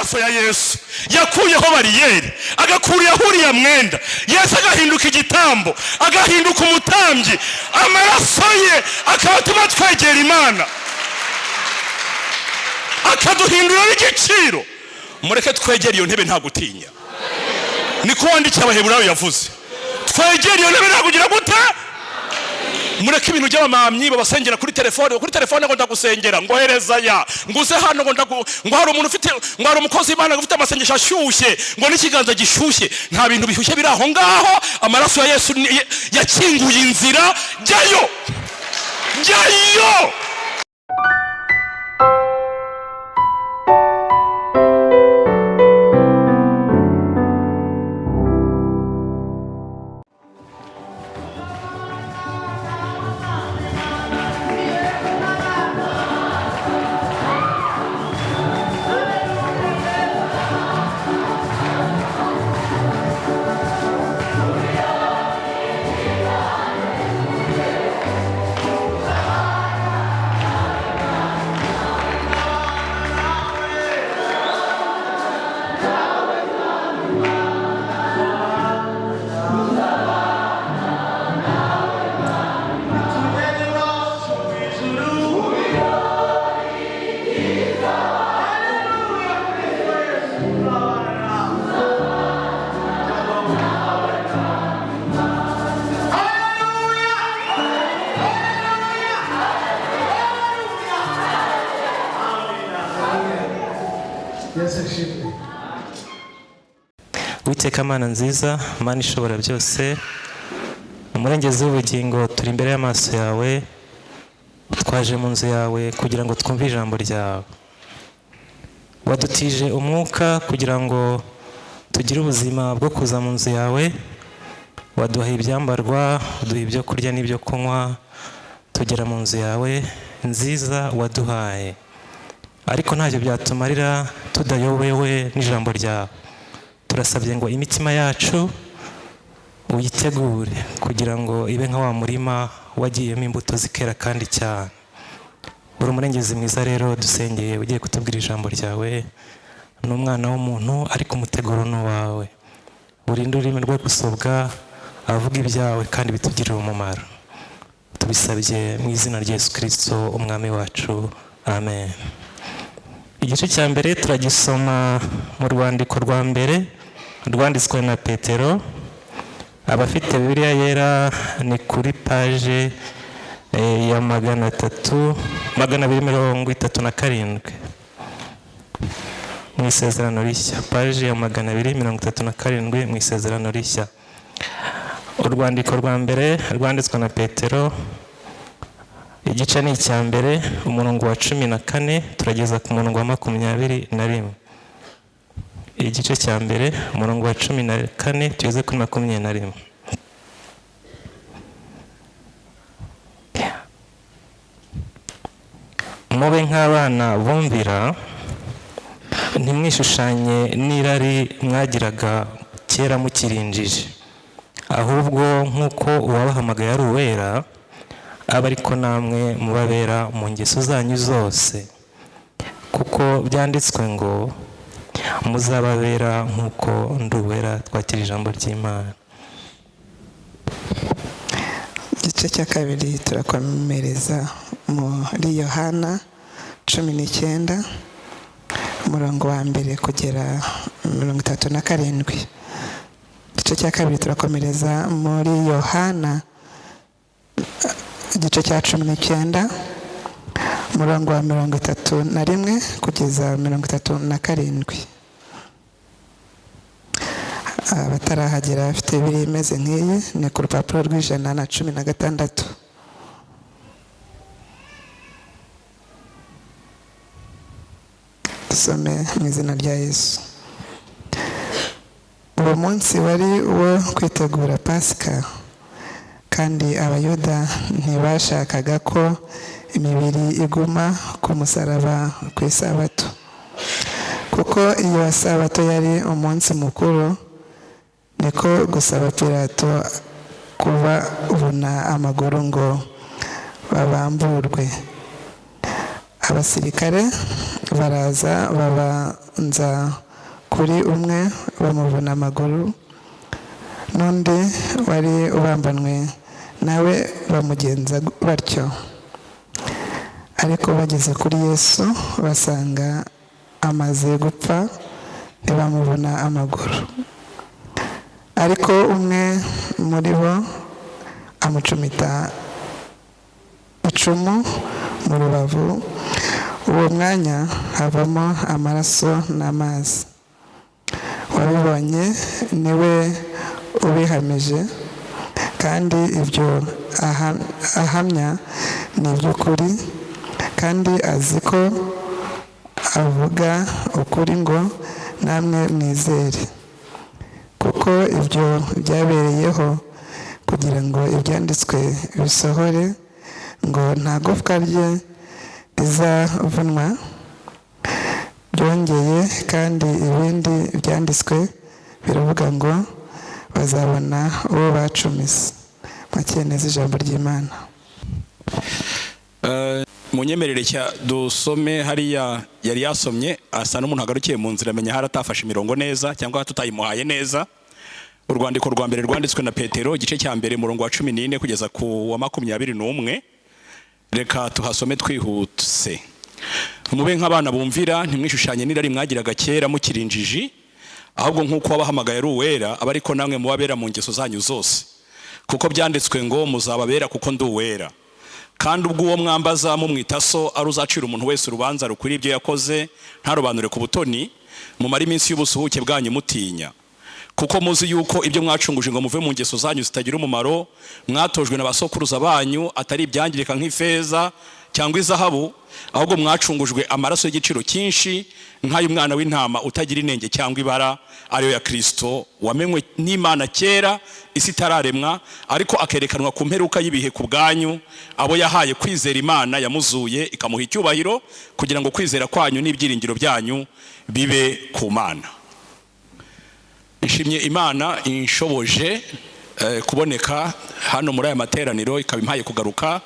amaraso ya Yesu yakuyeho bariyeri, agakura huriya mwenda. Yesu agahinduka igitambo, agahinduka umutambyi. Amaraso ye akabatuma twegera Imana, akaduhindura igiciro. Mureke twegera iyo ntebe nta gutinya. Niko wanditse Abaheburayo yavuze. Twegera iyo ntebe nta kugira gute. Mureke ibintu by'abamamyi babasengera kuri telefone ngo ndagusengera, ngo hereza ya, nguze hano ngo hari umuntu ufite, ngo hari umukozi w'Imana ufite amasengesho ashyushye, ngo n'ikiganza gishyushye. Nta bintu bishyushye biri aho ngaho. Amaraso ya Yesu yakinguye inzira. Jyayo, jyayo. Uwiteka Mana nziza, Mana ishobora byose, umurengezi w'ubugingo, turi imbere y'amaso yawe, twaje mu nzu yawe kugira ngo twumve ijambo ryawe. Wadutije umwuka kugira ngo tugire ubuzima bwo kuza mu nzu yawe. Waduha ibyambarwa, uduha ibyo kurya n'ibyo kunywa, tugera mu nzu yawe nziza waduhaye. Ariko ntacyo byatumarira tudayobewe n'ijambo ryawe. Turasabye ngo imitima yacu uyitegure kugira ngo ibe nka wa murima wagiyemo imbuto zikera kandi cyane. Uri umurengezi mwiza rero, dusengeye ugiye kutubwira ijambo ryawe. N'umwana w'umuntu ariko umuteguro n'uwawe. Urinde ururimi rwo gusobwa, avuga ibyawe kandi bitugirira umumaro. Tubisabye mu izina rya Yesu Kristo umwami wacu, amen. Igice cya mbere turagisoma mu rwandiko rwa mbere rwanditswe na Petero. Abafite Bibiliya yera ni kuri paje ya 237 mu isezerano rishya. Paje ya 237 mu isezerano rishya. Urwandiko rwa mbere rwanditswe na Petero, igice ni icya mbere, umurongo wa 14 turageza ku murongo wa 21. Igice cya mbere umurongo wa 14 tugeze kuri 21. Mube nk'abana bumvira, ntimwishushanye n'irari mwagiraga kera mukirinjije, ahubwo nk'uko uwabahamagaye ari uwera, aba ariko namwe mubabera mu ngeso zanyu zose, kuko byanditswe ngo muzababera nk'uko ndi uwera. Twakira ijambo ry'Imana. Igice cya kabiri turakomereza muri Yohana 19 umurongo wa mbere kugera 37. Igice cya kabiri turakomereza muri Yohana igice cya 19 umurongo wa 31 kugeza 37. Abatarahagera bafite Bibiliya imeze nk'iyi ni ku rupapuro rw'116. Dusome mu izina rya Yesu. Uwo munsi wari uwo kwitegura Pasika, kandi Abayuda ntibashakaga ko imibiri iguma ku musaraba ku isabato, kuko iyo sabato yari umunsi mukuru. Niko gusaba Pilato kubavuna amaguru ngo babamburwe. abasirikare baraza babanza kuri umwe bamuvuna amaguru, n'undi wari ubambanwe nawe bamugenza batyo. Ariko bageze kuri Yesu basanga amaze gupfa, ntibamubona amaguru. Ariko umwe muri bo amucumita icumu mu rubavu, uwo mwanya havamo amaraso n'amazi. Wabibonye niwe ubihamije, kandi ibyo ahamya ni iby'ukuri, kandi azi ko avuga ukuri ngo namwe mwizere. Kuko ibyo byabereyeho kugira ngo ibyanditswe bisohore, ngo nta gufwa rye rizavunwa. Byongeye kandi ibindi byanditswe biravuga ngo bazabona uwo bacumise. Mwakeneza ijambo ry'Imana. Munyemerere dusome hariya yari yasomye, asa n'umuntu agarukiye mu nzira, amenya hari atafashe imirongo neza cyangwa tutayimuhaye neza. Urwandiko rwa mbere rwanditswe na Petero, igice cya mbere murongo wa 14 kugeza ku wa 21. Reka tuhasome twihutse. Mube nk'abana bumvira, ntimwishushanye n'irari mwagiraga kera mukiri injiji, ahubwo nk'uko wabahamagaye ari uwera, aba ariko namwe mubabera mu ngeso zanyu zose. Kuko byanditswe ngo muzababera kuko ndi uwera. Kandi ubwo uwo mwambaza mumwita so, ari uzacira umuntu wese urubanza rukuri ibyo yakoze, ntarobanure ku butoni, mumara iminsi y'ubusuhuke bwanyu mutinya. Kuko muzi yuko ibyo mwacunguje ngo muve mu ngeso zanyu zitagira umumaro, mwatojwe n'abasokuruza banyu, atari ibyangirika nk'ifeza cyangwa izahabu, ahubwo mwacungujwe amaraso y'igiciro cyinshi, nk'ay'umwana w'intama utagira inenge cyangwa ibara, ariyo ya Kristo, wamenywe n'Imana kera isi itararemwa, ariko akerekanwa ku mperuka y'ibihe ku bwanyu, abo yahaye kwizera Imana yamuzuye ikamuha icyubahiro, kugira ngo kwizera kwanyu n'ibyiringiro byanyu bibe ku Mana. Nshimye Imana inshoboje kuboneka hano muri aya materaniro, ikaba impaye kugaruka.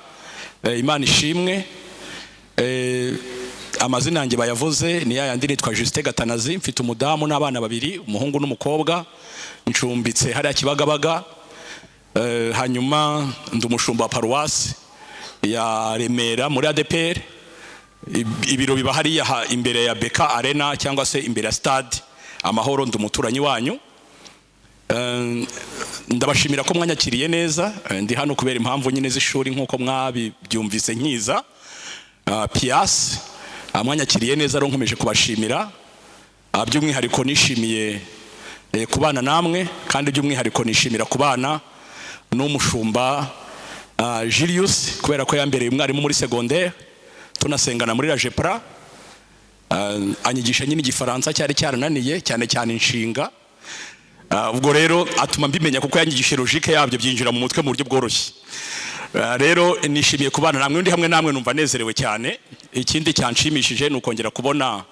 Imana ishimwe. Amazina yanjye bayavuze ni yayandi, nitwa Pst Gatanazi, mfite umudamu n'abana babiri, umuhungu n'umukobwa, ncumbitse hariya Kibagabaga. Hanyuma ndi umushumba wa Paruwasi ya Remera muri ADPR. Ibiro biba hariya imbere ya Beka Arena cyangwa se imbere ya Stade Amahoro. Ndi umuturanyi wanyu. Ndabashimira ko mwanyakiriye neza. Ndi hano kubera impamvu nyine z'ishuri nk'uko mwabibyumvise nkiza. Pias mwanyakiriye neza, rero nkomeje kubashimira. By'umwihariko nishimiye kubana namwe, kandi by'umwihariko nishimira kubana n'umushumba Julius, kubera ko yambereye umwarimu muri secondaire, tunasengana muri la Jepra. Anyigisha nyine igifaransa cyari cyarananiye cyane cyane inshinga. Ubwo rero atuma mbimenya, kuko yanyigisha logique yabyo byinjira mu mutwe mu buryo bworoshye. Rero nishimiye kubana namwe, ndi hamwe namwe numva nezerewe cyane. Ikindi cyanshimishije ni ukongera kubona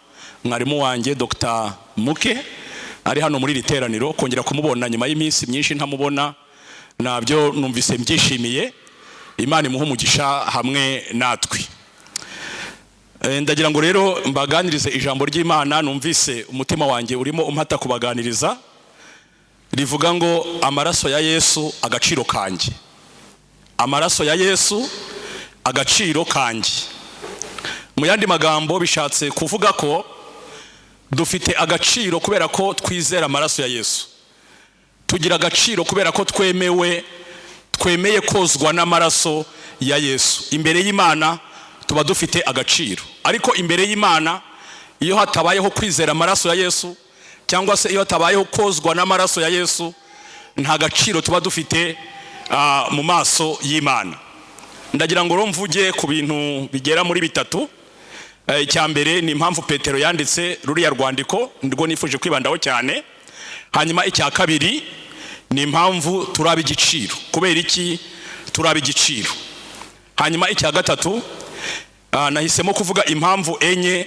mwarimu wanjye Dr. Muke ari hano muri riteraniro, kongera kumubona nyuma y'iminsi myinshi ntamubona, nabyo numvise mbyishimiye. Imana imuhe umugisha hamwe natwe. Ndagira ngo rero mbaganirize ijambo ry'Imana. Numvise umutima wanjye urimo umpata kubaganiriza, rivuga ngo amaraso ya Yesu agaciro kanjye. Amaraso ya Yesu agaciro kanjye. Mu yandi magambo bishatse kuvuga ko dufite agaciro kubera ko twizera amaraso ya Yesu. Tugira agaciro kubera ko twemeye kozwa n'amaraso ya Yesu. Imbere y'Imana tuba dufite agaciro, ariko imbere y'Imana iyo hatabayeho kwizera amaraso ya Yesu, cyangwa se iyo hatabayeho kozwa n'amaraso ya Yesu, nta gaciro tuba dufite mu maso y'Imana. Ndagira ngo mvuge ku bintu bigera muri bitatu. Icya mbere ni impamvu Petero yanditse ruriya rwandiko, nirwo nifuje kwibandaho cyane. Hanyuma icya kabiri ni impamvu turaba igiciro, kubera iki turaba igiciro. Hanyuma icya gatatu nahisemo kuvuga impamvu enye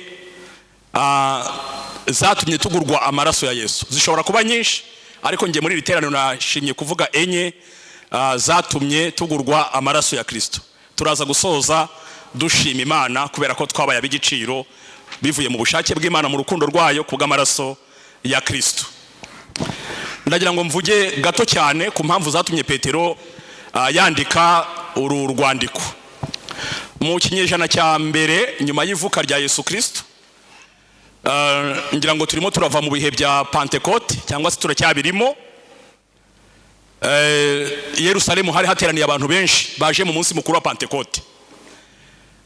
zatumye tugurwa amaraso ya Yesu. Zishobora kuba nyinshi, ariko ngiye muri riteraniro nashimye kuvuga enye zatumye tugurwa amaraso ya Kristo. Turaza gusoza dushima Imana kubera ko twabaye ab'igiciro bivuye mu bushake bw'Imana mu rukundo rwayo kubw'amaraso ya Kristo. Ndagira ngo mvuge gato cyane ku mpamvu zatumye Petero yandika uru rwandiko. Mu kinyejana cya mbere nyuma y'ivuka rya Yesu Kristo, ngira ngo turimo turava mu bihe bya Pentecote cyangwa se turacyabirimo. Yerusalemu hari hateraniye abantu benshi baje mu munsi mukuru wa Pentecote.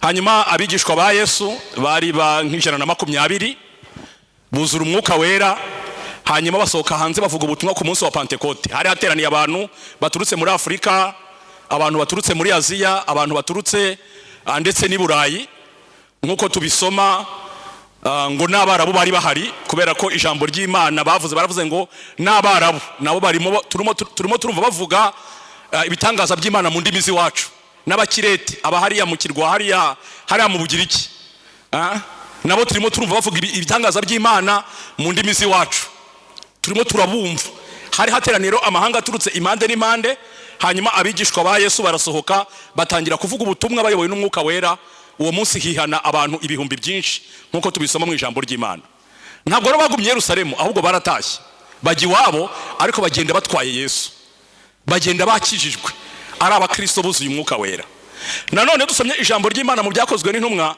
Hanyuma abigishwa ba Yesu bari nk'ijana buzura umwuka wera, hanyuma basohoka hanze bavuga ubutumwa ku munsi wa Pentecote. Hari hateraniye abantu baturutse muri Afurika, abantu baturutse muri Aziya, abantu baturutse ndetse n'i Burayi, nk'uko tubisoma ngo n'Abarabu bari bahari, kubera ko ijambo ry'Imana baravuze ngo n'Abarabu nabo barimo turimo turumva bavuga ibitangaza by'Imana mu ndimi z'iwacu. N'Abakirete abahariya mu kirwa hariya mu Bugiriki, nabo turimo turumva bavuga ibitangaza by'Imana mu ndimi z'iwacu, turimo turabumva. Hari hateraniro amahanga aturutse impande n'impande, hanyuma abigishwa ba Yesu barasohoka batangira kuvuga ubutumwa bayobowe n'umwuka wera. Uwo munsi hihana abantu ibihumbi byinshi nk'uko tubisoma mu ijambo ry'Imana. Ntabwo rero bagumye Yerusalemu, ahubwo baratashye bajya iwabo, ariko bagenda batwaye Yesu, bagenda bakijijwe ari abakristo buzuye umwuka wera. Nanone dusomye ijambo ry'Imana mu byakozwe n'intumwa,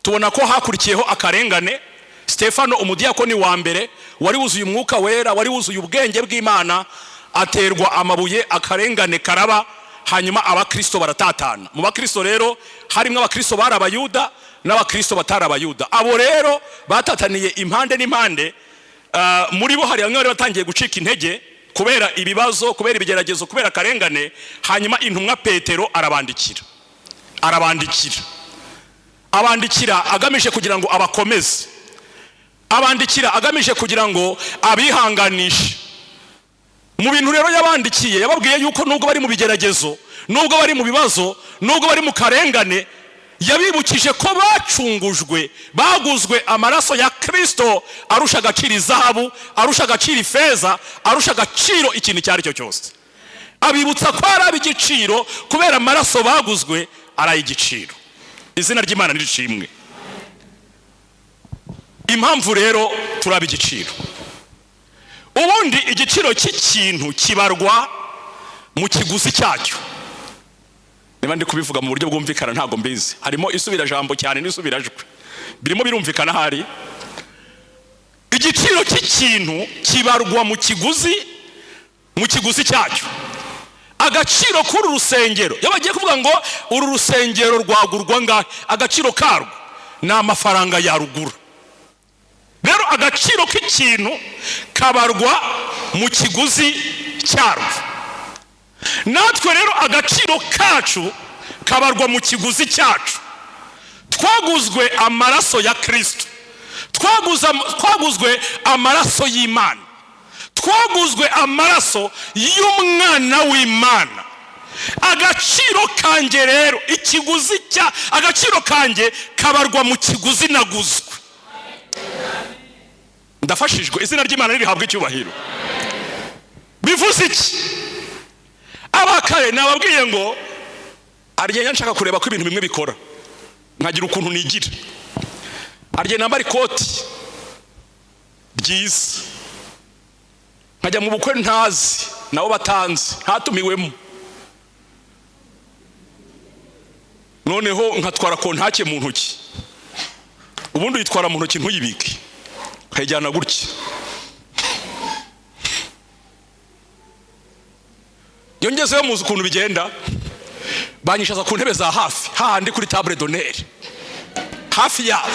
tubona ko hakurikiyeho akarengane. Stefano umudiyakoni wa mbere wari wuzuye umwuka wera, wari wuzuye ubwenge bw'Imana, aterwa amabuye, akarengane karaba, hanyuma abakristo baratatana. Mu bakristo rero harimo abakristo bari abayuda n'abakristo batari abayuda. Abo rero batataniye impande n'impande. Muri bo hari bamwe batangiye gucika intege kubera ibibazo, kubera ibigeragezo, kubera akarengane. Hanyuma intumwa Petero abandikira agamije kugira ngo abakomeze, abandikira agamije kugira ngo abihanganishe. Mu bintu rero yabandikiye, yababwiye yuko nubwo bari mu bigeragezo, nubwo bari mu bibazo, nubwo bari mu karengane, yabibukije ko bacungujwe, baguzwe amaraso ya Kristo arusha agaciro izahabu, arusha agaciro ifeza, arusha agaciro ikintu icyo ari cyo cyose. Abibutsa ko ari ab'igiciro kubera amaraso baguzwe ari igiciro. Izina ry'Imana nirishimwe. Impamvu rero turaba igiciro, ubundi igiciro cy'ikintu kibarwa mu kiguzi cyacyo. Niba ndi kubivuga mu buryo bwumvikana ntago mbizi, harimo isubira jambo cyane n'isubirajwe, birimo birumvikana. Hari igiciro cy'ikintu kibarwa mu kiguzi cyacyo. Agaciro k'uru rusengero, iyo bagiye kuvuga ngo uru rusengero rwagurwa ngahe, agaciro karwo ni amafaranga yarugura. Rero agaciro k'ikintu kabarwa mu kiguzi cyarwo. Natwe rero agaciro kacu kabarwa mu kiguzi cyacu. Twaguzwe amaraso ya Kristo, twaguzwe amaraso y'Imana, twaguzwe amaraso y'umwana w'Imana. Agaciro kanjye rero, agaciro kanjye kabarwa mu kiguzi naguzwe. Ndafashijwe, izina ry'Imana rihabwa icyubahiro. Bivuze iki? Abakare nababwiye ngo arigenya nshaka kureba ko ibintu bimwe bikora, nkagira ukuntu nigira. Arigenya nambara ikoti ryiza, nkajya mu bukwe ntazi, nabo batanzi, ntatumiwemo. Noneho nkatwara kontake mu ntoki. Ubundi uyitwara mu ntoki ntuyibike, ukayijyana gutya. Yongezeho muzi ukuntu bigenda, banyishaza ku ntebe za hafi, hahandi kuri table d'honneur, hafi yabo.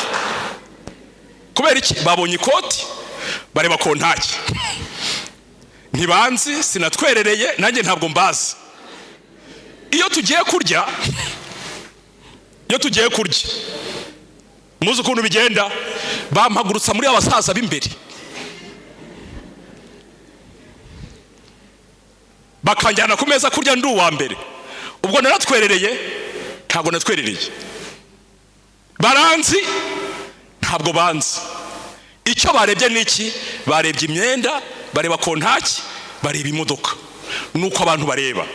Kubera iki? Babonye ikoti, bareba kontake. Ntibanzi, sinatwerereye, nanjye ntabwo mbazi. Iyo tugiye kurya, muzi ukuntu bigenda, bampagurutsa muri abasaza b'imbere, bakanjyana ku meza kurya ndi uwa mbere. Ubwo naratwerereye? Ntabwo natwerereye. Baranzi? Ntabwo banzi. Icyo barebye niki? Barebye imyenda, bareba kontaki, bareba imodoka. Nuko abantu bareba.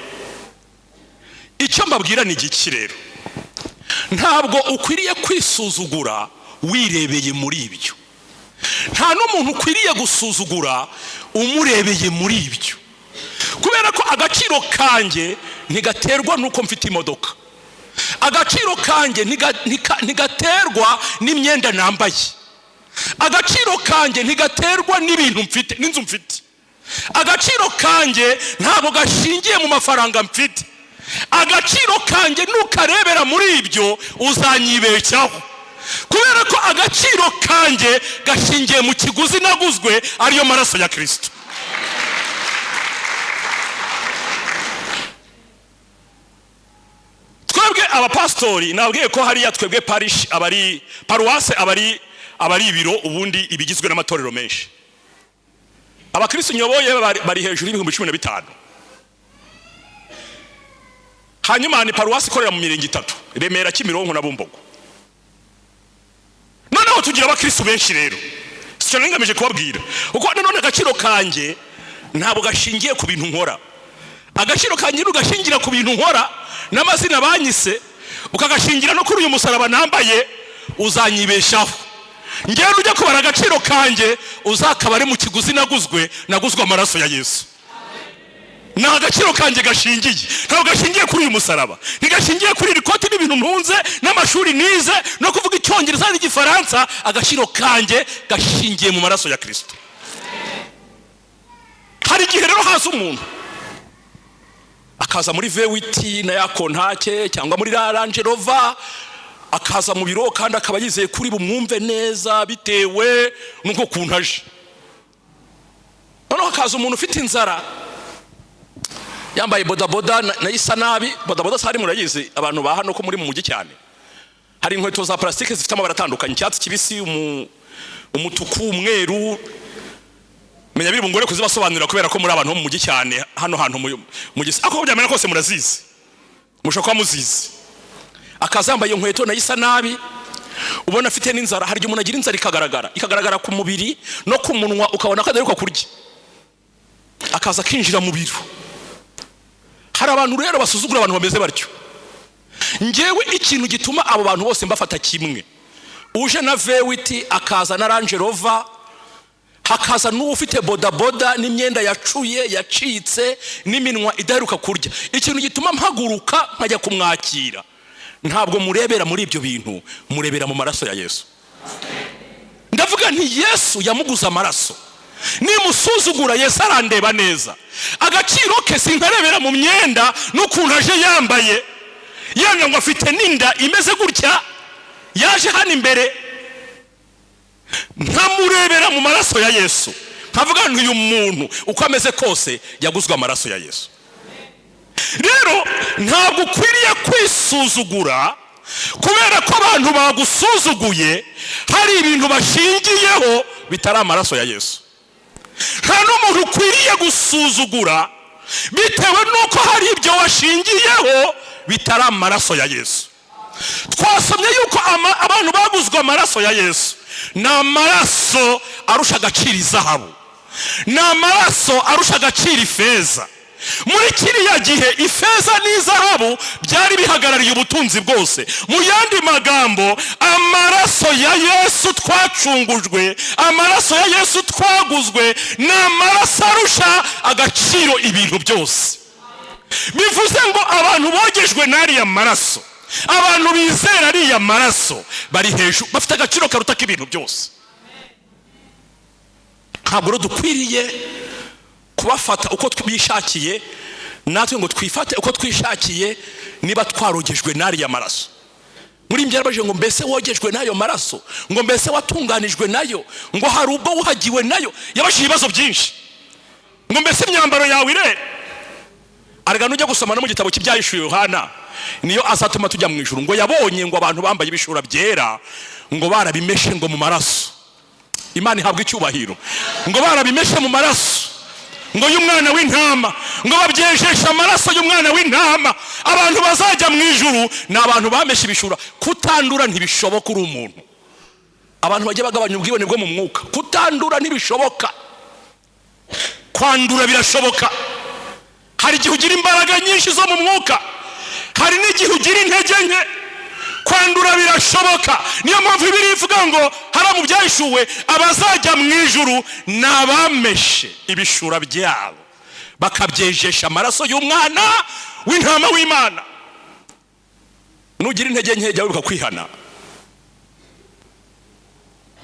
Icyo mbabwira ni igiki rero? ntabwo ukwiriye kwisuzugura wirebeye muri ibyo, nta n'umuntu ukwiriye gusuzugura umurebeye muri ibyo, kubera ko agaciro kanjye ntigaterwa nuko mfite imodoka, agaciro kanjye ntigaterwa n'imyenda nambaye, agaciro kanjye ntigaterwa n'ibintu mfite n'inzu mfite, agaciro kanjye ntabwo gashingiye mu mafaranga mfite, agaciro kanjye nukarebera muri ibyo uzanyibeshyaho, kubera ko agaciro kanjye gashingiye mu kiguzi naguzwe, ariyo maraso ya Kristo. Twebwe abapastori nabwiye ko hariya twebwe parish abari paruwasi abari ibiro, ubundi ibigizwe n'amatorero menshi. Abakristo nyoboye bari hejuru y'ibihumbi 15. Hanyuma ni paruwasi ikorera mu mirenge 3, Remera, Kimironko na Bumbogo. Noneho tugira abakristo benshi rero, sicyo ngamije kubabwira uko none agaciro kanjye ntabwo gashingiye ku bintu nkora, agaciro kanjye nugashingira ku bintu nkora n'amazina banyise, ukagashingira no kuri uyu musaraba nambaye, uzanyibeshaho. Ngero ujya kubara agaciro kanjye uzakabare mu kiguzi naguzwe amaraso ya Yesu. Na agaciro kanjye gashingiye, ntabwo gashingiye kuri uyu musaraba, ntigashingiye kuri rikoti n'ibintu ntunze n'amashuri nize no kuvuga icyongereza n'igifaransa, agaciro kanjye gashingiye mu maraso ya Kristo. Hari igihe rero haza umuntu akaza muri V8 na yakontake cyangwa muri Range Rover, akaza mu biro kandi akaba yizeye kuri bumwumve neza bitewe nuko kuntaje. Noneho akaza umuntu ufite inzara yambaye bodaboda na isa nabi, bodaboda sari murayizi abantu ba hano ko muri mu mujyi cyane, hari inkweto za plastike zifite amabara atandukanye, icyatsi kibisi, umutuku, umweru, menya biri bungore kuzibasobanurira kubera ko muri abantu mu mujyi cyane hano hantu mu gisi, ako byamena kose murazizi, mushaka muzizi. Akazambaye inkweto na isa nabi, ubona afite n'inzara, hari umuntu agira inzara ikagaragara ku mubiri no ku munwa, ukabona ko adaheruka kurya, akaza kinjira mu biro. Hari abantu rero basuzugura abantu bameze batyo. Ngewe ikintu gituma abo bantu bose mbafata kimwe, uje na V8 akaza na Range Rover, hakaza n'ufite bodaboda n'imyenda yacuye yacitse n'iminwa idaheruka kurya, ikintu gituma mpaguruka nkajya kumwakira, ntabwo murebera muri ibyo bintu, murebera mu maraso ya Yesu. Ndavuga nti Yesu yamuguza amaraso, nimusuzugura Yesu arandeba neza. Agaciro ke sinkarebera mu myenda n'ukuntu aje yambaye, yanga ngo afite n'inda imeze gutya, yaje hano imbere, nkamurebera mu maraso ya Yesu, nkavuga nti uyu muntu uko ameze kose yaguzwe amaraso ya Yesu. Rero ntabwo ukwiriye kwisuzugura kubera ko abantu bagusuzuguye hari ibintu bashingiyeho bitari amaraso ya Yesu. Nta n'umuntu ukwiriye gusuzugura bitewe nuko hari ibyo washingiyeho bitari amaraso ya Yesu. Twasomye yuko abantu baguzwe amaraso ya Yesu, ni amaraso arusha agaciro izahabu, ni amaraso arusha agaciro ifeza. Muri kiriya gihe ifeza n'izahabu byari bihagarariye ubutunzi bwose. Mu yandi magambo, amaraso ya Yesu twacungujwe, amaraso ya Yesu twaguzwe, ni amaraso arusha agaciro ibintu byose. Bivuze ngo abantu bogejwe n'ariya maraso, abantu bizera ariya maraso, bari hejuru, bafite agaciro karuta k'ibintu byose. Ntabwo dukwiriye kubafata uko twishakiye, natwe ngo twifate uko twishakiye niba twarogejwe n'ariya maraso. Muri mbyarabaje ngo mbese wogejwe n'ayo maraso, ngo mbese watunganijwe nayo, ngo hari ubwo wuhagiwe nayo. Yabashije ibibazo byinshi, ngo mbese imyambaro yawe ire. Arega nujya gusoma no mu gitabo cy'ibyahishuye Yohana, niyo azatuma tujya mu ijuru, ngo yabonye ngo abantu bambaye ibishura byera, ngo barabimeshe ngo mu maraso. Imana ihabwa icyubahiro. Ngo barabimeshe mu maraso ngo y'umwana w'intama, ngo babyejeshe amaraso y'umwana w'intama. Abantu bazajya mu ijuru ni abantu bameshe ibishura. Kutandura ntibishoboka uri umuntu. Abantu bajye bagabanya ubwibone bwo mu mwuka. Kutandura ntibishoboka, kwandura birashoboka. Hari igihe ugira imbaraga nyinshi zo mu mwuka, hari n'igihe ugira intege nke. kwandura birashoboka. Niyo mpamvu Bibiliya ivuga ngo hara mu byahishuwe abazajya mu ijuru nabameshe ibishura byabo bakabyejesha amaraso y'umwana w'intama w'Imana. Nugira intege nke jya wibuka kwihana.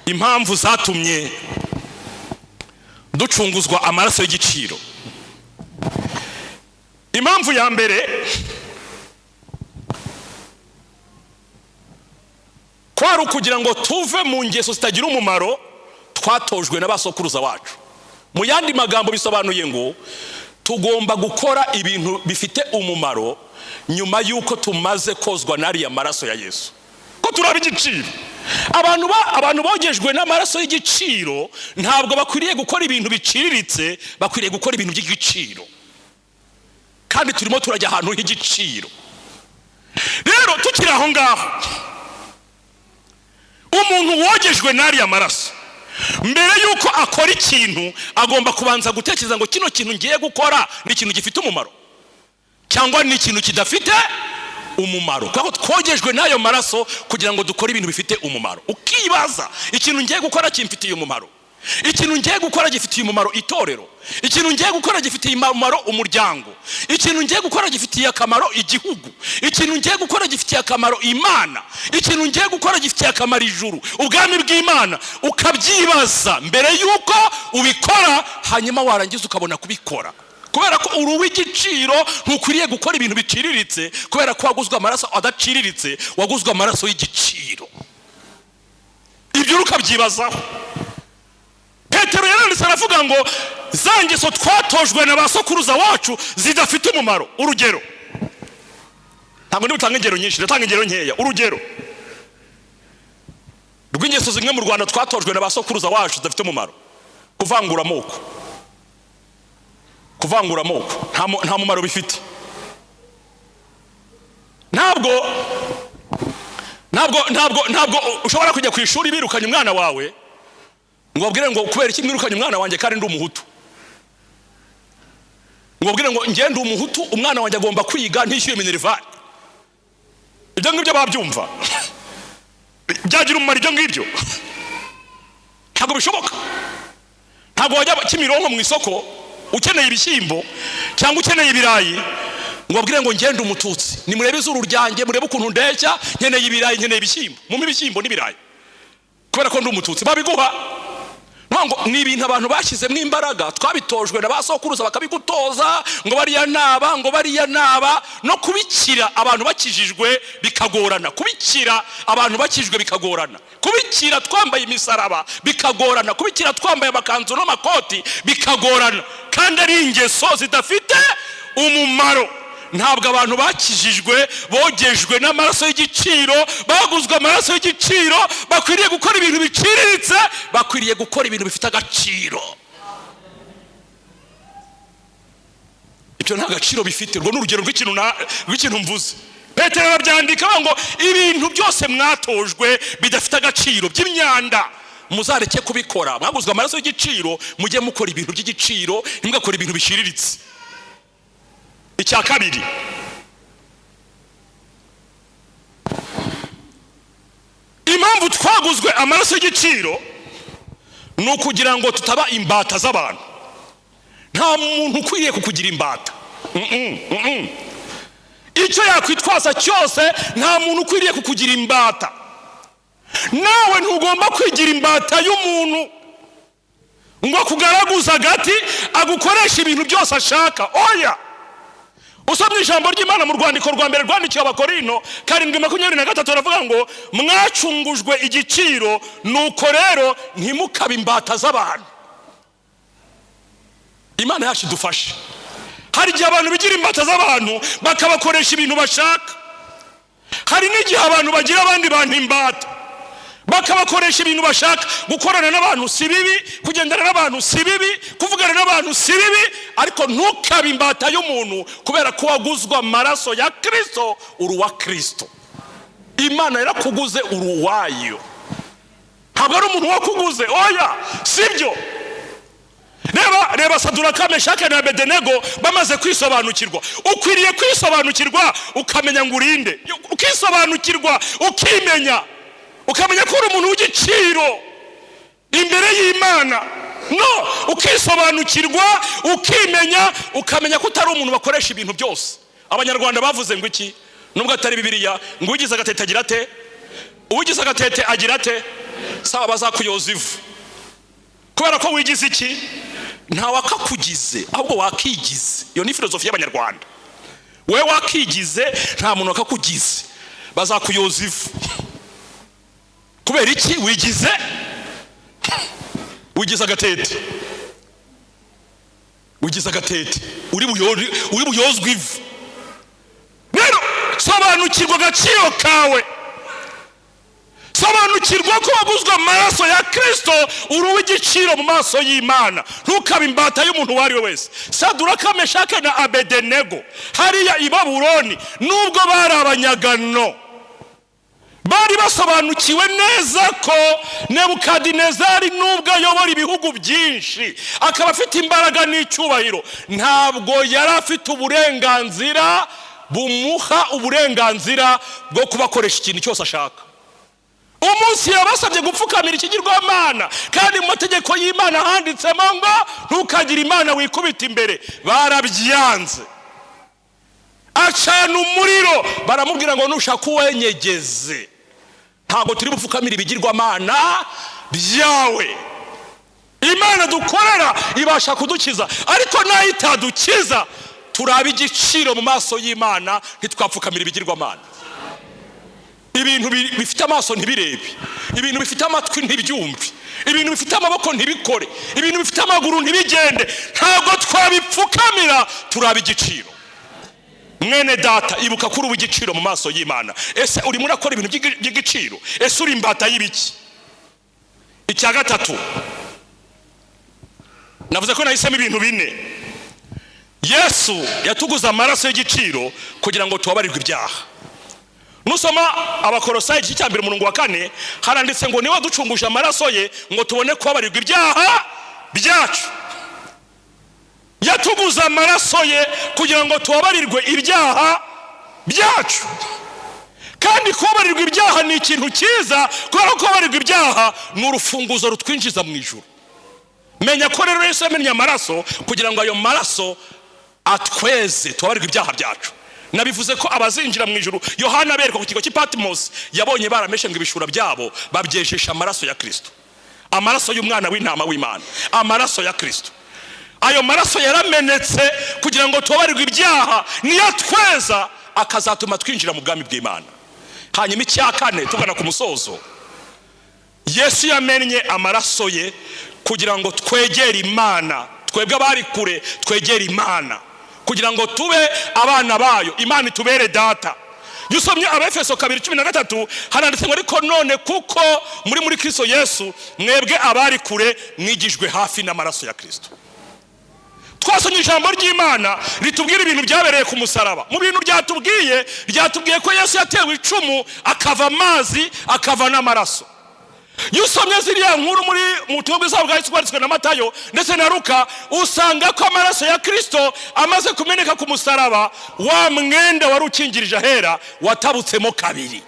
Impamvu zatumye ducunguzwa amaraso y'igiciro. Impamvu ya mbere kwari kugira ngo tuve mu ngeso zitagira umumaro twatojwe n'abasokuruza wacu. Mu yandi magambo bisobanuye ngo tugomba gukora ibintu bifite umumaro nyuma yuko tumaze kozwa n'ariya maraso ya Yesu. Ko turaba igiciro. Abantu bogejwe n'amaraso y'igiciro ntabwo bakwiriye gukora ibintu biciriritse, bakwiriye gukora ibintu by'igiciro. Kandi turimo turajya ahantu h'igiciro. Rero tukiri aho ngaho, umuntu wogejwe n'ariya maraso mbere yuko akora ikintu agomba kubanza gutekereza ngo kino kintu ngiye gukora ni ikintu gifite umumaro cyangwa ni ikintu kidafite umumaro. Kuko twogejwe n'ayo maraso kugira ngo dukore ibintu bifite umumaro. Ukibaza ikintu ngiye gukora kimfitiye umumaro, ikintu ngiye gukora gifitiye umumaro itorero, ikintu ngiye gukora gifitiye umumaro umuryango, ikintu ngiye gukora gifitiye akamaro igihugu, ikintu ngiye gukora gifitiye akamaro Imana, ikintu ngiye gukora gifitiye akamaro ijuru, ubwami bw'Imana. Ukabyibaza mbere yuko ubikora, hanyuma warangiza ukabona kubikora. Kubera ko uri w'igiciro ntukwiriye gukora ibintu biciriritse, kubera ko waguzwe amaraso adaciriritse, waguzwe amaraso y'igiciro. Ibyo ukabyibazaho. Petero yaranditse aravuga ngo za ngeso twatojwe n'abasokuruza wacu zidafite umumaro. Urugero, ntabwo ndibutanga ingero nyinshi, ndatanga ingero nkeya. Urugero rw'ingeso zimwe mu Rwanda twatojwe n'abasokuruza wacu zidafite umumaro: kuvangura amoko. Kuvangura amoko nta mumaro bifite. Ntabwo ushobora kujya ku ishuri birukanye umwana wawe ngo babwire ngo kubera iki mwirukanye umwana wanjye kandi ndi umuhutu, ngo babwire ngo ngende umuhutu umwana wanjye agomba kwiga ntishyuye minerval. Ibyo ngibyo babyumva byagira umumaro? Ibyo ngibyo ntabwo bishoboka. Ntabwo wajya Kimironko mu isoko ukeneye ibishyimbo cyangwa ukeneye ibirayi ngo babwire ngo ngende umututsi, nimurebe izuru ryanjye murebe ukuntu ndeshya, nkeneye ibirayi nkeneye ibishyimbo, mu ibishyimbo n'ibirayi kubera ko ndi umututsi. Babiguha ntango ni ibintu abantu bashyizemo imbaraga, twabitojwe n'abasokuruza bakabigutoza ngo bariya naba, ngo bariya naba. No kubikira abantu bakijijwe bikagorana, kubikira abantu bakijijwe bikagorana, kubikira twambaye imisaraba bikagorana, kubikira twambaye amakanzu n'amakoti bikagorana, kandi ari ingeso zidafite umumaro. Ntabwo abantu bakijijwe bogejwe n'amaraso y'igiciro, baguzwe amaraso y'igiciro bakwiriye gukora ibintu biciriritse, bakwiriye gukora ibintu bifite agaciro. Ibyo nta gaciro bifite. Ngo n'urugero rw'ikintu mvuze. Petero arabyandika ngo ibintu byose mwatojwe bidafite agaciro by'imyanda muzareke kubikora. Mwaguzwe amaraso y'igiciro, mujye mukora ibintu by'igiciro, ntimugakora ibintu bishiriritse. Icya kabiri, impamvu twaguzwe amaraso y'igiciro ni ukugira ngo tutaba imbata z'abantu. Nta muntu ukwiriye kukugira imbata. Icyo yakwitwaza cyose nta muntu ukwiriye kukugira imbata. Nawe ntugomba kwigira imbata y'umuntu ngo akugaraguza agati agukoresha ibintu byose ashaka. Oya, usomye ijambo ry'Imana mu rwandiko rwa mbere rwandikiwe Abakorinto 7:23 aravuga ngo mwacungujwe igiciro, nuko rero ntimukabe imbata z'abantu. Imana yacu idufashe. Hari igihe abantu bigira imbata z'abantu bakabakoresha ibintu bashaka. Hari n'igihe abantu bagira abandi bantu imbata bakabakoresha ibintu bashaka. Gukorana n'abantu si bibi, kugendana n'abantu si bibi, kuvugana n'abantu si bibi, ariko ntukabe imbata y'umuntu kubera ko waguzwe amaraso ya Kristo. Uri uwa Kristo. Imana yarakuguze, uri uwayo. Ntabwo ari umuntu wakuguze. Oya, sibyo. reba Saduraka, Meshake na Abedenego bamaze kwisobanukirwa. Ukwiriye kwisobanukirwa ukamenya ngo urinde, ukisobanukirwa ukimenya, ukamenya ko uri umuntu w'igiciro imbere y'Imana. No, ukisobanukirwa ukimenya, ukamenya ko utari umuntu bakoresha ibintu byose. Abanyarwanda bavuze ngo iki nubwo atari Bibiliya, ngo ugize agatete agira ate, ugize agatete agira ate, sawa bazakuyoza ivu. Kubera ko wigize iki, nta wakakugize ahubwo wakigize. Iyo ni filozofi y'Abanyarwanda. We wakigize, nta muntu wakakugize, bazakuyoza ivu. Kubera iki wigize agatete, ugize agatete uri buyozwe ivu. Rero sobanukirwa agaciro kawe, sobanukirwa ko waguzwe amaraso ya Kristo, uri uw'igiciro mu maso y'Imana. Ntukabe imbata y'umuntu uwo ari we wese. Saduraka, Meshake na Abedenego hariya i Babuloni, nubwo bari abanyagano, bari basobanukiwe neza ko Nebukadinezari nubwo ayobora ibihugu byinshi, akaba afite imbaraga n'icyubahiro, ntabwo yari afite uburenganzira bumuha uburenganzira bwo kubakoresha ikintu cyose ashaka. Umunsi yabasabye gupfukamira ikigirwamana, kandi mu mategeko y'Imana handitsemo ngo ntukagire imana wikubita imbere, barabyanze. Acana umuriro, baramubwira ngo nushaka uwenyegeze, ntabwo turi bupfukamira ibigirwamana byawe. Imana dukorera ibasha kudukiza, ariko nayo itadukiza turaba igiciro mu maso y'Imana, ntitwapfukamira ibigirwamana. Ibintu bifite amaso ntibirebe, ibintu bifite amatwi ntibyumve, ibintu bifite amaboko ntibikore, ibintu bifite amaguru ntibigende, ntabwo twabipfukamira, turaba igiciro. Mwene data, ibuka kuri ubugiciro mu maso y'Imana. Ese uri murakora ibintu by'igiciro? Ese uri imbata y'ibiki? Icya gatatu, navuze ko nahisemo ibintu bine. Yesu yatuguze amaraso y'igiciro kugira ngo tubabarirwe ibyaha. Nusoma Abakolosayi igice cya 1:4 haranditse ngo niwe ducunguje amaraso ye ngo tubone kubabarirwa ibyaha byacu. Yatuguze amaraso ye kugira ngo tubabarirwe ibyaha byacu. Kandi kubabarirwa ibyaha ni ikintu cyiza, kubera ko kubabarirwa ibyaha ni urufunguzo rutwinjiza mu ijuru. Menya ko rero Yesu yamennye amaraso kugira ngo ayo maraso atweze tubabarirwe ibyaha byacu. Nabivuze ko abazinjira mu ijuru, Yohana abereka ku kigo cy'Ipatimosi, yabonye barameshe ngo ibishura byabo babyejesha amaraso ya Kristo, amaraso y'umwana w'intama w'Imana, amaraso ya Kristo. Ayo maraso yaramenetse kugira ngo tubabarirwe ibyaha, niyo tweza akazatuma twinjira mu bwami bw'Imana. Hanyuma icya kane, tugana ku musozo, Yesu yamennye amaraso ye kugira ngo twegere Imana, twebwe abari kure twegere Imana, kugira ngo tube abana bayo, Imana itubere data. Yusomye Abefeso 2:13 haranditse ngo ariko none kuko muri Kristo Yesu mwebwe abari kure mwigijwe hafi n'amaraso ya Kristo. Twasomye ijambo ry'Imana ritubwira ibintu byabereye ku musaraba. Mu bintu ryatubwiye ko Yesu yatewe icumu, akava amazi, akava n'amaraso. Yusomye ziriya nkuru muri Ubutumwabwiza bwa Yesu bwanditswe na Matayo ndetse na Luka, usanga ko amaraso ya Kristo amaze kumeneka ku musaraba, wa mwenda wari ukingirije ahera watabutsemo kabiri.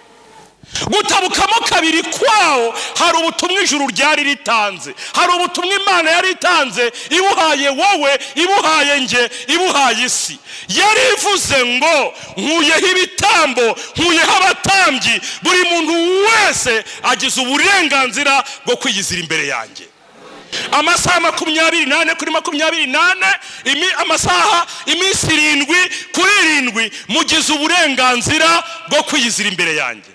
Gutabukamo kabiri kwawo hari ubutumwa ijuru ryari ritanze, hari ubutumwa Imana yari itanze, ibuhaye wowe, ibuhaye nge, ibuhaye isi. Yari ivuze ngo nkuyeho ibitambo, nkuyeho abatambyi, buri muntu wese agize uburenganzira bwo kwiyizira imbere yanjye. Amasaha 28 kuri 28, amasaha iminsi 7 kuri 7, mugize uburenganzira bwo kwiyizira imbere yanjye.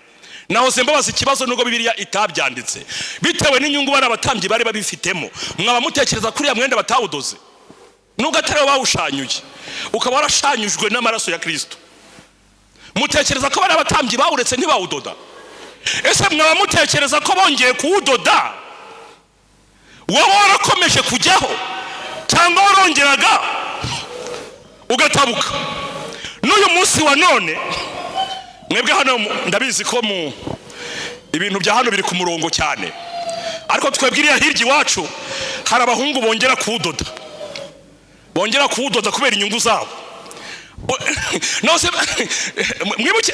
Nahoze mbabaza ikibazo nubwo Bibiliya itabyanditse, bitewe n'inyungu bari abatambyi bari babifitemo. Mwaba mutekereza kuri ya mwenda batawudoze, nubwo atari bawushanyuye, ukaba warashanyujwe n'amaraso ya Kristo, mutekereza ko bari abatambyi bawuretse ntibawudoda? Ese mwaba mutekereza ko bongeye kuwudoda wowe warakomeje kujyaho, cyangwa warongeraga ugatabuka? N'uyu munsi wa none mwebwe hano ndabizi ko mu ibintu bya hano biri ku murongo cyane, ariko twebwe iriya hirya iwacu hari abahungu bongera kuwudoda. bongera kuwudoda kubera inyungu zabo. Nose mwibuke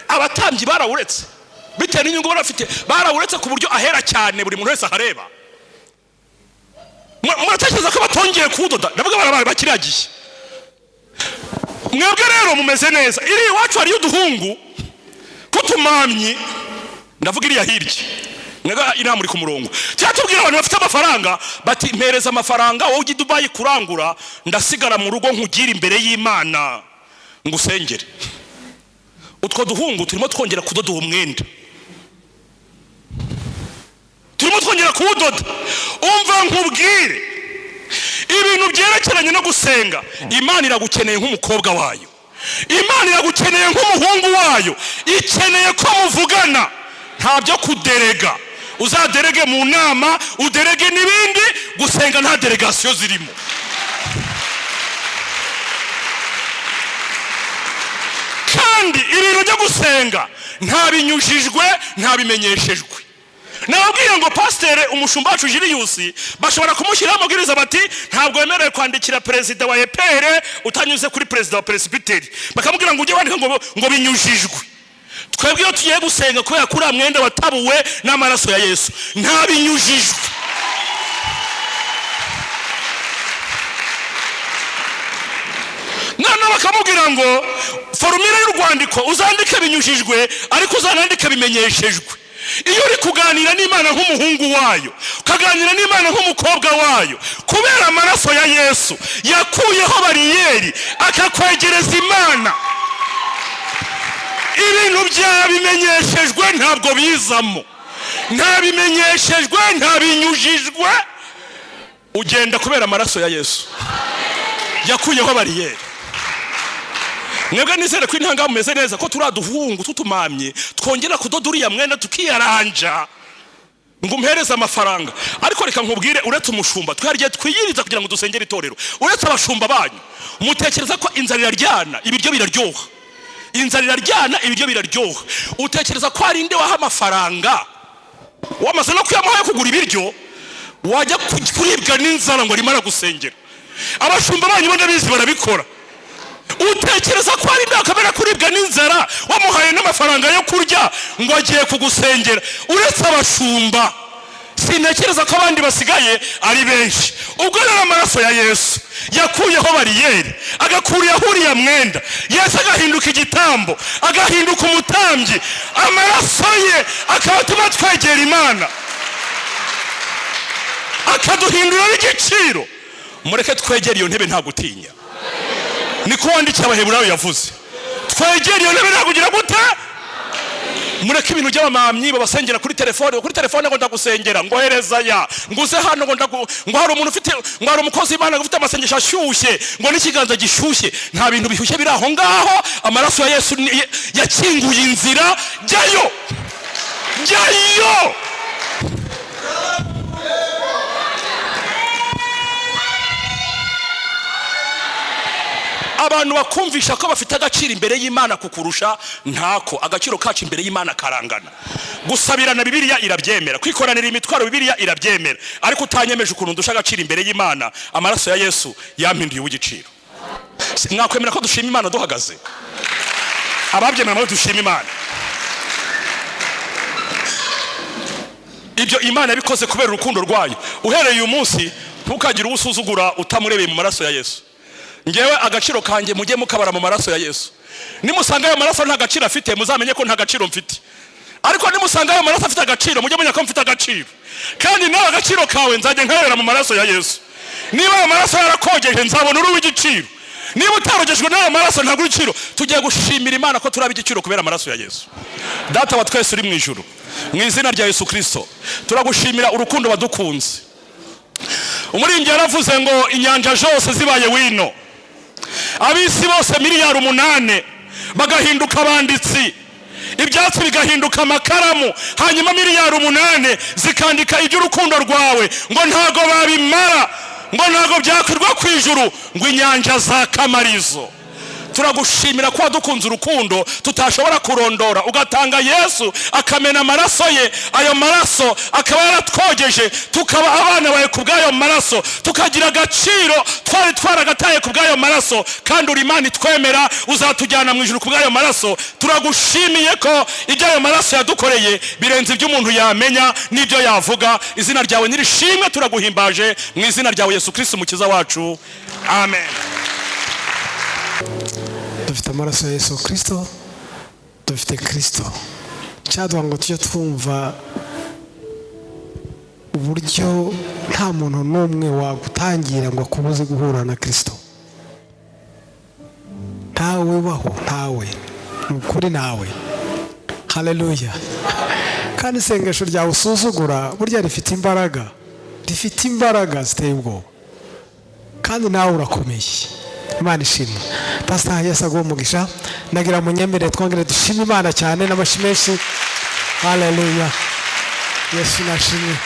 abatambyi barawuretse bitewe n'inyungu barafite, barawuretse ku buryo ahera cyane buri muntu wese ahareba. Muratekereza ko batongeye kuwudoda? Ndavuga barabaye bakiragiye. Mwebwe rero mumeze neza. Iri iwacu hariyo uduhungu kutumamyi, ndavuga iriya hirya, mwega iriya muri ku murongo. Cyatubwira abantu bafite amafaranga bati mpereza amafaranga wowe ujye Dubai kurangura, ndasigara mu rugo nkugira imbere y'Imana ngusengere. Utwo duhungu turimo twongera kudoda umwenda, turimo twongera kuwudoda. Umva nkubwire, ibintu byerekeranye no gusenga, Imana iragukeneye nk'umukobwa wayo, Imana iragukeneye nk'umuhungu wayo, ikeneye ko muvugana, nta byo kuderega. Uzaderege mu nama, uderege n'ibindi, gusenga nta delegasiyo zirimo. Kandi ibintu byo gusenga nta binyujijwe, nta bimenyeshejwe. Nababwiye ngo pastere umushumba wacu Julius bashobora kumushyiraho amabwiriza bati ntabwo wemerewe kwandikira perezida wa EPR utanyuze kuri perezida wa presbyteri, bakamubwira ngo ujye wandika ngo binyujijwe. Twebwe iyo tugiye gusenga kubera kuri amwenda watabuwe n'amaraso ya Yesu, nta binyujijwe. None bakamubwira ngo formule y'urwandiko uzandike binyujijwe, ariko uzanandike bimenyeshejwe. Iyo uri kuganira n'Imana nk'umuhungu wayo, ukaganira n'Imana nk'umukobwa wayo, kubera amaraso ya Yesu yakuyeho bariyeri akakwegereza Imana, ibintu byabimenyeshejwe ntabwo bizamo, nta bimenyeshejwe, nta binyujijwe. Ugenda kubera amaraso ya Yesu yakuyeho bariyeri. Mwebwe nizere ko intanga mumeze neza, ko turaduhungu tutumamye twongera kudoda uriya mwenda tukiyaranja ngo umhereze amafaranga. Ariko reka nkubwire, uretse umushumba twariye twiyiriza kugira ngo dusengere itorero, uretse abashumba banyu mutekereza ko inzara iraryana ibiryo biraryoha, inzara iraryana ibiryo biraryoha. Utekereza ko ari inde waha amafaranga wamaze no kuyamuha yo kugura ibiryo, wajya kuribwa n'inzara ngo arimara gusengera? Abashumba banyu bo ndabizi barabikora. Utekereza ko ari ndakamera kuribwa n'inzara wamuhaye n'amafaranga yo kurya ngo agiye kugusengera? Uretse abashumba sinekereza ko abandi basigaye ari benshi. Ubwo rero amaraso ya Yesu yakuyeho bariyeri, agakuriyeho uriya mwenda, Yesu agahinduka igitambo, agahinduka umutambyi, amaraso ye akabatuma twegera Imana, akaduhindura n'igiciro. Mureke twegere iyo ntebe nta gutinya. Niko wandikiye Abaheburayo yavuze, twegere iyo ntebe nta kugira gute. Mureke ibintu by'abamamyi babasengera kuri telefone ngo ndagusengera, ngo hereza ya nguze hano ngo hari umuntu ufite, ngo hari umukozi w'Imana ufite amasengesho ashyushye, ngo n'ikiganza gishyushye. Nta bintu bishyushye biri aho ngaho. Amaraso ya Yesu yakinguye inzira. Jyayo, jyayo. Abantu bakumvisha ko bafite agaciro imbere y'Imana kukurusha, ntako agaciro kacu imbere y'Imana karangana. Gusabirana Bibiliya irabyemera, kwikoranira imitwaro Bibiliya irabyemera, ariko utanyemeje ukuntu ndusha agaciro imbere y'Imana, amaraso ya Yesu yampinduye uw'igiciro. Mwakwemera ko dushima Imana duhagaze? Ababyemera ngo dushima Imana. Ibyo Imana yabikoze kubera urukundo rwayo. Uhereye uyu munsi ntukagire ubusuzugura utamurebeye mu maraso ya Yesu. Ngewe agaciro kanjye mujye mukabara mu maraso ya Yesu. Nimusanga ayo maraso nta gaciro afite, muzamenye ko nta gaciro mfite. Ariko nimusanga ayo maraso afite agaciro, mujye menya ko mfite agaciro. Kandi nawe agaciro kawe nzajye nkabera mu maraso ya Yesu. Niba ayo maraso yarakogeje nzabona uri w'igiciro. Niba utarogejwe n'ayo maraso nta gaciro. Tugiye gushimira Imana ko turaba igiciro kubera amaraso ya Yesu. Data wa twese uri mu ijuru, mu izina rya Yesu Kristo turagushimira urukundo wadukunze. Umuririmbyi yaravuze ngo inyanja zose zibaye wino, abisi bose miliyari 8 bagahinduka abanditsi, ibyatsi bigahinduka amakaramu, hanyuma miliyari 8 zikandika iby'urukundo rwawe, ngo ntago babimara, ngo ntago byakwirwa ku ijuru, ngo inyanja za kamarizo. turagushimira ko wadukunze urukundo tutashobora kurondora, ugatanga Yesu akamena amaraso ye, ayo maraso akaba yaratwogeje tukaba abana bawe kubw'ayo maraso, tukagira agaciro twari twaragataye kubw'ayo maraso, kandi uri Imana itwemera, uzatujyana mu ijuru kubw'ayo maraso. Turagushimiye ko ibyo ayo maraso yadukoreye birenze ibyo umuntu yamenya n'ibyo yavuga. Izina ryawe nirishimwe, turaguhimbaje mu izina ryawe Yesu Kristo umukiza wacu, amen. Dufite amaraso ya Yesu Kristo, dufite Kristo. Cyaduha ngo tujye twumva uburyo nta muntu n'umwe wagutangira ngo akubuze guhura na Kristo. Ntawe baho, ntawe, ukuri nawe. Haleluya. Kandi isengesho ryawe usuzugura burya rifite imbaraga, rifite imbaraga ziteye ubwoba, kandi nawe urakomeye. Imana ishimwe. Pastor Yesu aguhe umugisha. Nagira munyemere twongere dushime Imana cyane n'amashyi menshi. Haleluya. Yesu nashimwe.